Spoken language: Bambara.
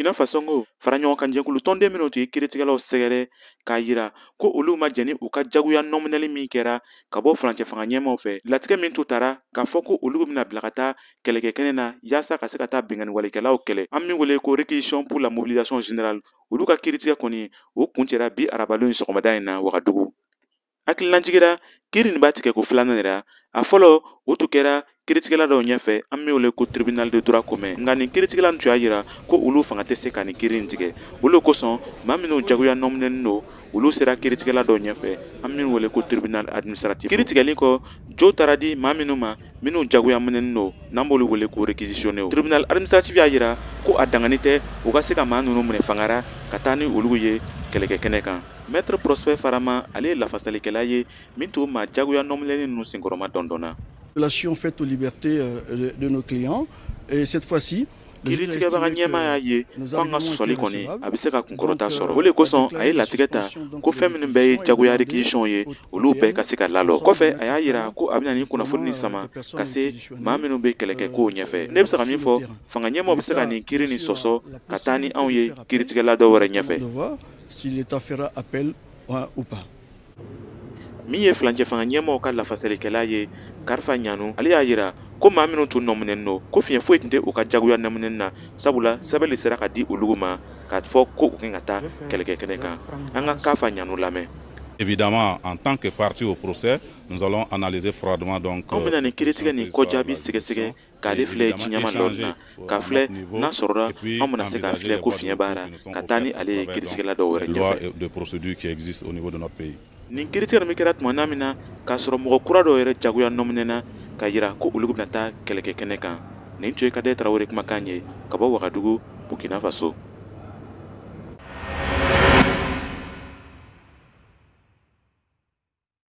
Burkina Faso ngo fara ɲɔgɔn kan jɛkulu tɔnden minnu tun ye kiiritigɛlaw sɛgɛrɛ k'a yira ko olu ma jɛni u ka jagoya nɔminɛli min kɛra ka bɔ furancɛ fanga ɲɛmaw fɛ. Latigɛ min tun taara k'a fɔ ko olu bɛna bila ka taa kɛlɛkɛkɛnɛ na yaasa ka se ka taa binganiwalikɛlaw kɛlɛ. An min wele ko réquisition pour la mobilisation générale. Olu ka kiiritigɛ kɔni o kuncɛra bi arabadon sɔgɔmada in na Wagadugu. Hakililanjigira kiiri nin b'a tigɛ ko filanan yɛrɛ a fɔlɔ o tun kɛra kiiritigɛla dɔw ɲɛfɛ an min wele ko tribunal de droit commun. Nka nin kiiritigɛla nin tun y'a yira ko olu fanga tɛ se ka nin kiiri nin tigɛ. Olu kosɔn maa minnu jagoya nɔminɛlen don olu sera kiiritigɛla dɔw ɲɛfɛ an min wele ko tribunal administratif. Kiiri tigɛlen kɔ jo taara di maa minnu ma minnu jagoya minɛnen don n'an b'olu wele ko réquisitionné. Tribunal administratif y'a yira ko a dangani tɛ u ka se ka maa ninnu minɛ fangara ka taa ni olu ye kɛlɛkɛkɛnɛ kan. Maître Prosper Farama ale ye lafasalikɛla ye min t'o maa jagoya nɔminɛlen ninnu senkɔrɔma dɔndɔnna. Violation faite aux libertés de nos clients et cette fois-ci kiiritigɛbaga ɲɛma y'a ye ko an ka sɔsɔli kɔni a bɛ se ka kunkɔrɔta sɔrɔ. O de kosɔn a ye latigɛ ta ko fɛn minnu bɛɛ ye jagoya réquisition ye olu bɛɛ ka se ka lalɔ. Kɔfɛ a y'a yira ko a bɛna ni kunnafoni sama ka se maa minnu bɛ kɛlɛkɛ kow ɲɛfɛ. Ne bɛ se ka min fɔ fanga ɲɛmaw bɛ se ka nin kiiri nin sɔsɔ ka taa ni anw ye kiiritigɛla dɔw wɛrɛ ɲɛfɛ. Si l'État fera appel ou pas. Min ye filancɛ fanga ɲɛmaw ka lafasalikɛla ye Karifa Ɲanu ale y'a yira ko maa minnu tun nɔminɛnen don ko fiɲɛ foyi tun tɛ u ka jagoya nɔminɛni na sabula sɛbɛn le sera ka di olu ma k'a fɔ ko u kan ka taa kɛlɛkɛkɛnɛ kan. An ka Karifa Ɲanu lamɛn. Évidemment, en tant que partie au procès, nous allons analyser froidement donc. Anw bɛna nin kiiritigɛ nin kɔjaabi sɛgɛsɛgɛ k'ale filɛ diɲɛma lɔri na k'a filɛ n'a sɔrɔla anw bɛna se k'a filɛ ko fiɲɛ baara ka taa ni ale ye kiiritigɛla dɔw wɛrɛ ɲɛfɛ. De procédure qui existe au niveau de notre pays. Nin kiiritigɛ min kɛra tuma min na k'a sɔrɔ mɔgɔ kura dɔw yɛrɛ jagoya nɔminɛna ka yira ko olu bɛna taa kɛlɛkɛkɛnɛ kan. Nin tun ye Kade Tarawele kumakan ye ka bɔ Wagadugu, Burkina Faso.